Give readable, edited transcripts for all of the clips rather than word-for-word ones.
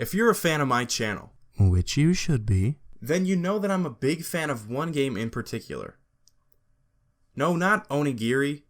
If you're a fan of my channel, which you should be, then you know that I'm a big fan of one game in particular. No, not onigiri.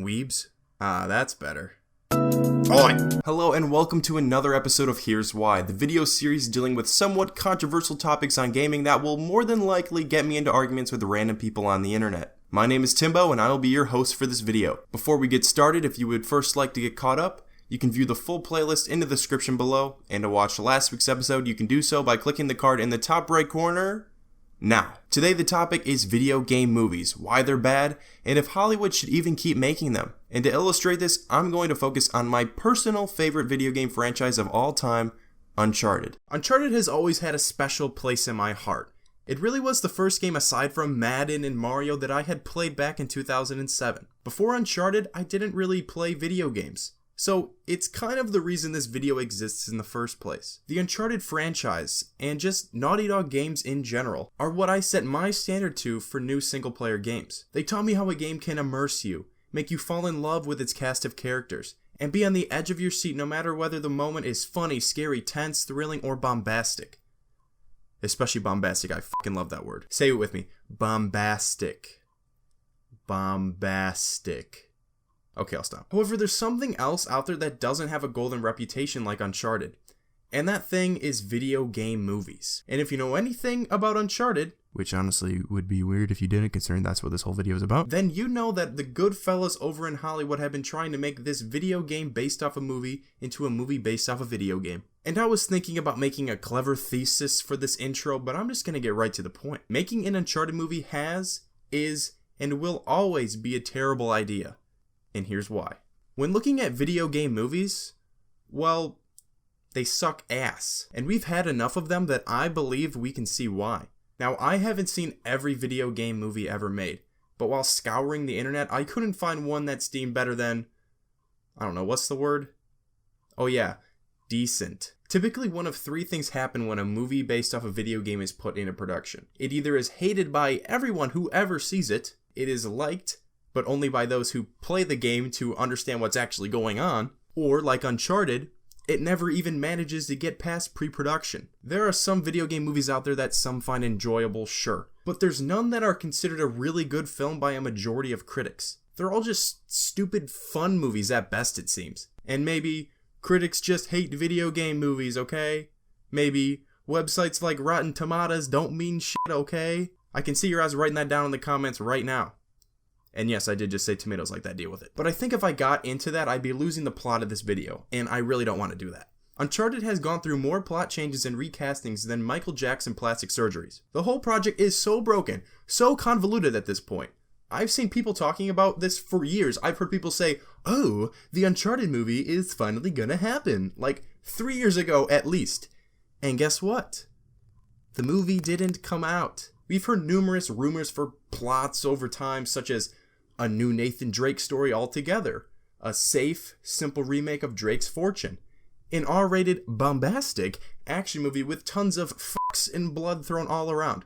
Weebs. Ah, that's better. Hello and welcome to another episode of Here's Why, the video series dealing with somewhat controversial topics on gaming that will more than likely get me into arguments with random people on the internet. My name is Timbo and I will be your host for this video. Before we get started, if you would first like to get caught up, you can view the full playlist in the description below, and to watch last week's episode, you can do so by clicking the card in the top right corner. Now, today the topic is video game movies, why they're bad, and if Hollywood should even keep making them. And to illustrate this, I'm going to focus on my personal favorite video game franchise of all time, Uncharted. Uncharted has always had a special place in my heart. It really was the first game aside from Madden and Mario that I had played back in 2007. Before Uncharted, I didn't really play video games. So, it's kind of the reason this video exists in the first place. The Uncharted franchise, and just Naughty Dog games in general, are what I set my standard to for new single-player games. They taught me how a game can immerse you, make you fall in love with its cast of characters, and be on the edge of your seat no matter whether the moment is funny, scary, tense, thrilling, or bombastic. Especially bombastic, I fucking love that word. Say it with me. Bombastic. Bombastic. Okay, I'll stop. However, there's something else out there that doesn't have a golden reputation like Uncharted. And that thing is video game movies. And if you know anything about Uncharted, which honestly would be weird if you didn't, considering that's what this whole video is about, then you know that the good fellas over in Hollywood have been trying to make this video game based off a movie into a movie based off a video game. And I was thinking about making a clever thesis for this intro, but I'm just gonna get right to the point. Making an Uncharted movie is, and will always be a terrible idea. And here's why. When looking at video game movies, well, they suck ass. And we've had enough of them that I believe we can see why. Now, I haven't seen every video game movie ever made, but while scouring the internet, I couldn't find one that's deemed better than, I don't know, what's the word? Oh yeah, decent. Typically, one of three things happen when a movie based off a video game is put into production. It either is hated by everyone who ever sees it, it is liked, but only by those who play the game to understand what's actually going on, or, like Uncharted, it never even manages to get past pre-production. There are some video game movies out there that some find enjoyable, sure, but there's none that are considered a really good film by a majority of critics. They're all just stupid fun movies at best, it seems. And maybe critics just hate video game movies, okay? Maybe websites like Rotten Tomatoes don't mean shit, okay? I can see your eyes writing that down in the comments right now. And yes, I did just say tomatoes like that, deal with it. But I think if I got into that, I'd be losing the plot of this video, and I really don't want to do that. Uncharted has gone through more plot changes and recastings than Michael Jackson plastic surgeries. The whole project is so broken, so convoluted at this point. I've seen people talking about this for years. I've heard people say, oh, the Uncharted movie is finally gonna happen, like 3 years ago at least. And guess what? The movie didn't come out. We've heard numerous rumors for plots over time, such as a new Nathan Drake story altogether, a safe, simple remake of Drake's Fortune, an R-rated, bombastic action movie with tons of fucks and blood thrown all around.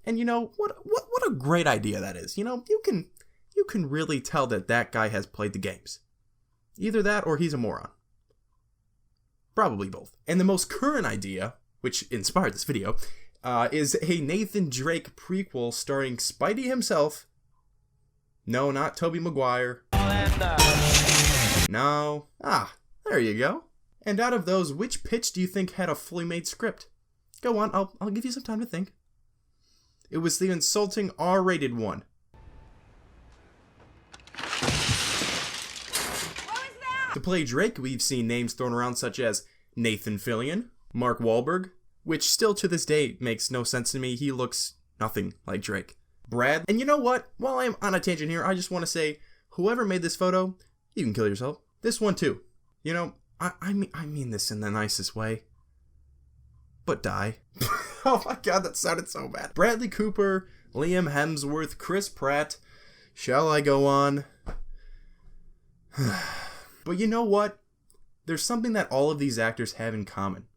And you know, what a great idea that is. You know, you can really tell that guy has played the games. Either that or he's a moron. Probably both. And the most current idea, which inspired this video, is a Nathan Drake prequel starring Spidey himself. No, not Tobey Maguire. No. Ah, there you go. And out of those, which pitch do you think had a fully made script? Go on, I'll give you some time to think. It was the insulting R-rated one. What was that? To play Drake, we've seen names thrown around such as Nathan Fillion, Mark Wahlberg, which still to this day makes no sense to me. He looks nothing like Drake. Brad, and you know what? While I'm on a tangent here, I just want to say, whoever made this photo, you can kill yourself. This one too. You know, I mean this in the nicest way. But die. Oh my god, that sounded so bad. Bradley Cooper, Liam Hemsworth, Chris Pratt. Shall I go on? But you know what? There's something that all of these actors have in common.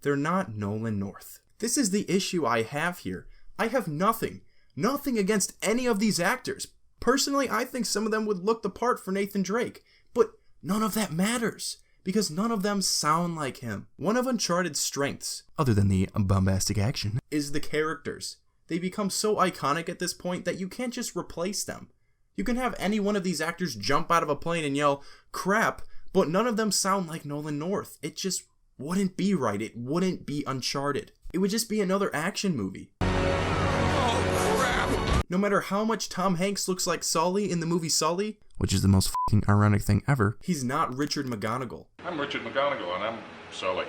They're not Nolan North. This is the issue I have here. I have nothing against any of these actors. Personally, I think some of them would look the part for Nathan Drake, but none of that matters, because none of them sound like him. One of Uncharted's strengths, Other than the bombastic action. is the characters. They become so iconic at this point that you can't just replace them. You can have any one of these actors jump out of a plane and yell, "crap," but none of them sound like Nolan North. It just wouldn't be right. It wouldn't be Uncharted. It would just be another action movie. Oh, crap! No matter how much Tom Hanks looks like Sully in the movie Sully, Which is the most fucking ironic thing ever. he's not Richard McGonagall. I'm Richard McGonagall, and I'm Sully.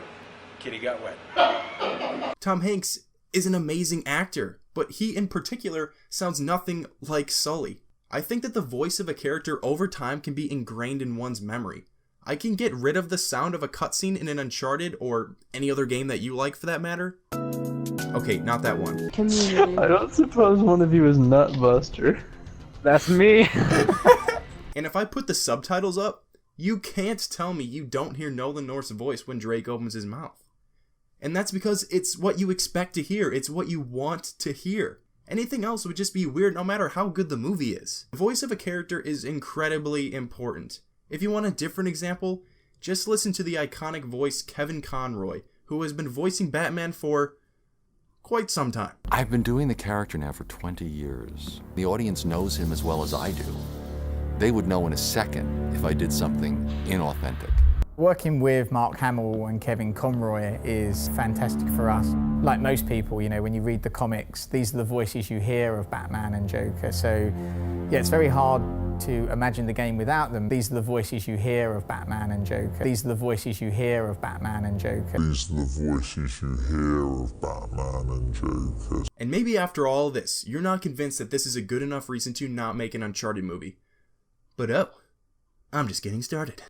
Kitty got wet. Tom Hanks is an amazing actor, but he in particular sounds nothing like Sully. I think that the voice of a character over time can be ingrained in one's memory. I can get rid of the sound of a cutscene in an Uncharted or any other game that you like for that matter. Okay, not that one. I don't suppose one of you is Nutbuster. That's me. And if I put the subtitles up, you can't tell me you don't hear Nolan North's voice when Drake opens his mouth. And that's because it's what you expect to hear. It's what you want to hear. Anything else would just be weird no matter how good the movie is. The voice of a character is incredibly important. If you want a different example, just listen to the iconic voice Kevin Conroy, who has been voicing Batman for quite some time. I've been doing the character now for 20 years. The audience knows him as well as I do. They would know in a second if I did something inauthentic. Working with Mark Hamill and Kevin Conroy is fantastic for us. Like most people, you know, when you read the comics, these are the voices you hear of Batman and Joker. So, yeah, it's very hard to imagine the game without them. These are the voices you hear of Batman and Joker. These are the voices you hear of Batman and Joker. These are the voices you hear of Batman and Joker. And maybe after all this, you're not convinced that this is a good enough reason to not make an Uncharted movie. But oh, I'm just getting started.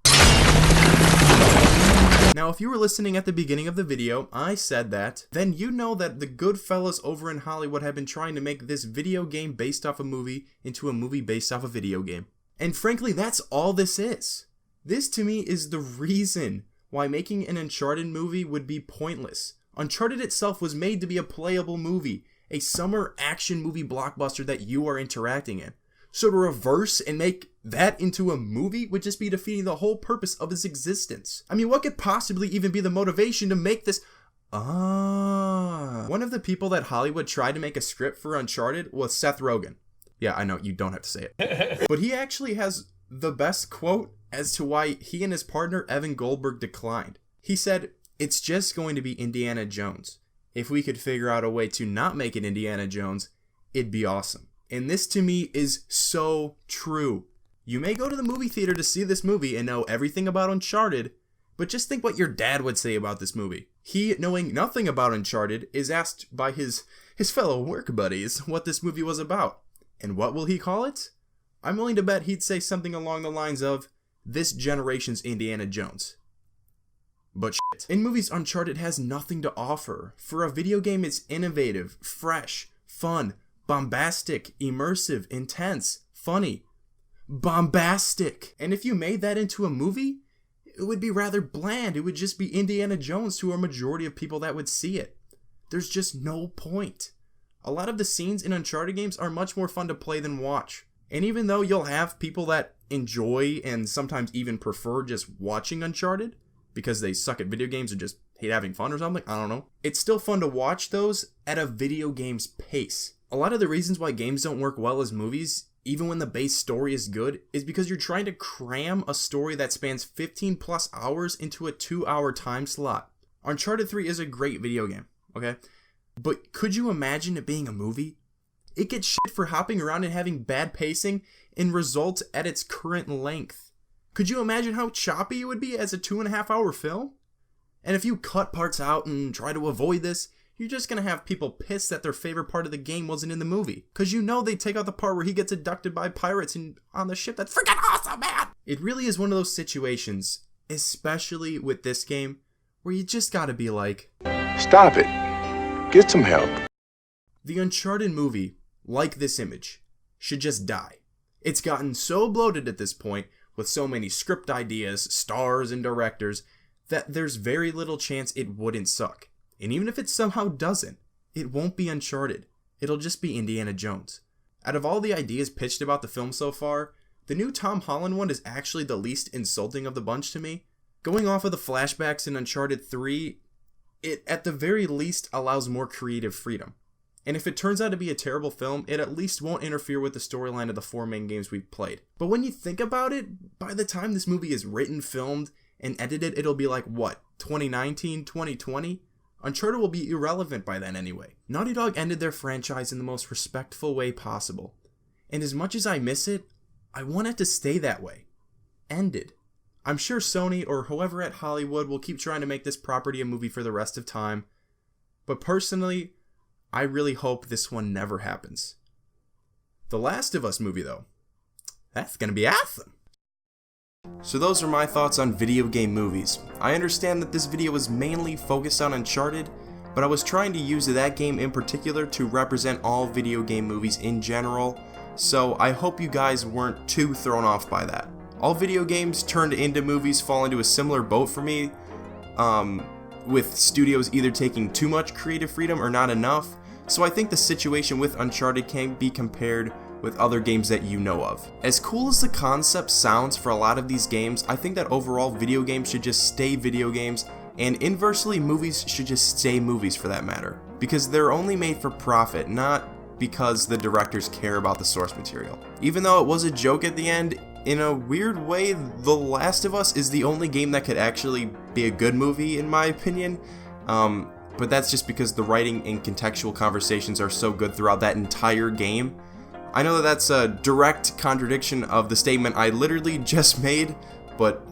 Now, if you were listening at the beginning of the video, I said that, then you know that the good fellas over in Hollywood have been trying to make this video game based off a movie into a movie based off a video game. And frankly, that's all this is. This to me is the reason why making an Uncharted movie would be pointless. Uncharted itself was made to be a playable movie, a summer action movie blockbuster that you are interacting in. So to reverse and make that into a movie would just be defeating the whole purpose of its existence. I mean, what could possibly even be the motivation to make this? One of the people that Hollywood tried to make a script for Uncharted was Seth Rogen. Yeah, I know, you don't have to say it. But he actually has the best quote as to why he and his partner Evan Goldberg declined. He said, "It's just going to be Indiana Jones. If we could figure out a way to not make it Indiana Jones, it'd be awesome." And this to me is so true. You may go to the movie theater to see this movie and know everything about Uncharted, but just think what your dad would say about this movie. He, knowing nothing about Uncharted, is asked by his fellow work buddies what this movie was about. And what will he call it? I'm willing to bet he'd say something along the lines of, "This generation's Indiana Jones." But shit. In movies, Uncharted has nothing to offer. For a video game, it's innovative, fresh, fun, bombastic, immersive, intense, funny. Bombastic! And if you made that into a movie, it would be rather bland. It would just be Indiana Jones to a majority of people that would see it. There's just no point. A lot of the scenes in Uncharted games are much more fun to play than watch. And even though you'll have people that enjoy and sometimes even prefer just watching Uncharted, because they suck at video games or just hate having fun or something, I don't know, it's still fun to watch those at a video game's pace. A lot of the reasons why games don't work well as movies, even when the base story is good, is because you're trying to cram a story that spans 15 plus hours into a 2-hour time slot. Uncharted 3 is a great video game, okay? But could you imagine it being a movie? It gets shit for hopping around and having bad pacing and results at its current length. Could you imagine how choppy it would be as a 2.5-hour film? And if you cut parts out and try to avoid this, you're just gonna have people pissed that their favorite part of the game wasn't in the movie. Cause you know they take out the part where he gets abducted by pirates and on the ship. That's freaking awesome, man! It really is one of those situations, especially with this game, where you just gotta be like, Stop it. Get some help. The Uncharted movie, like this image, should just die. It's gotten so bloated at this point, with so many script ideas, stars, and directors, that there's very little chance it wouldn't suck. And even if it somehow doesn't, it won't be Uncharted. It'll just be Indiana Jones. Out of all the ideas pitched about the film so far, the new Tom Holland one is actually the least insulting of the bunch to me. Going off of the flashbacks in Uncharted 3, it at the very least allows more creative freedom. And if it turns out to be a terrible film, it at least won't interfere with the storyline of the 4 main games we've played. But when you think about it, by the time this movie is written, filmed, and edited, it'll be like, what, 2019, 2020? Uncharted will be irrelevant by then anyway. Naughty Dog ended their franchise in the most respectful way possible. And as much as I miss it, I want it to stay that way. Ended. I'm sure Sony or whoever at Hollywood will keep trying to make this property a movie for the rest of time. But personally, I really hope this one never happens. The Last of Us movie though, that's gonna be awesome! So those are my thoughts on video game movies. I understand that this video was mainly focused on Uncharted, but I was trying to use that game in particular to represent all video game movies in general, so I hope you guys weren't too thrown off by that. All video games turned into movies fall into a similar boat for me, with studios either taking too much creative freedom or not enough, so I think the situation with Uncharted can be compared with other games that you know of. As cool as the concept sounds for a lot of these games, I think that overall video games should just stay video games, and inversely movies should just stay movies for that matter. Because they're only made for profit, not because the directors care about the source material. Even though it was a joke at the end, in a weird way, The Last of Us is the only game that could actually be a good movie in my opinion. But that's just because the writing and contextual conversations are so good throughout that entire game. I know that that's a direct contradiction of the statement I literally just made, but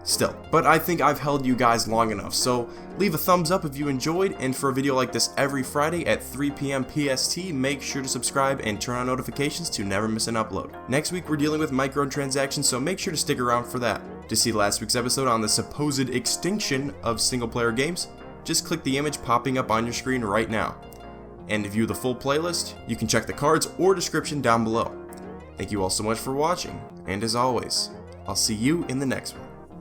still. But I think I've held you guys long enough, so leave a thumbs up if you enjoyed, and for a video like this every Friday at 3 p.m. PST, make sure to subscribe and turn on notifications to never miss an upload. Next week we're dealing with microtransactions, so make sure to stick around for that. To see last week's episode on the supposed extinction of single-player games, just click the image popping up on your screen right now. And to view the full playlist, you can check the cards or description down below. Thank you all so much for watching, and as always, I'll see you in the next one.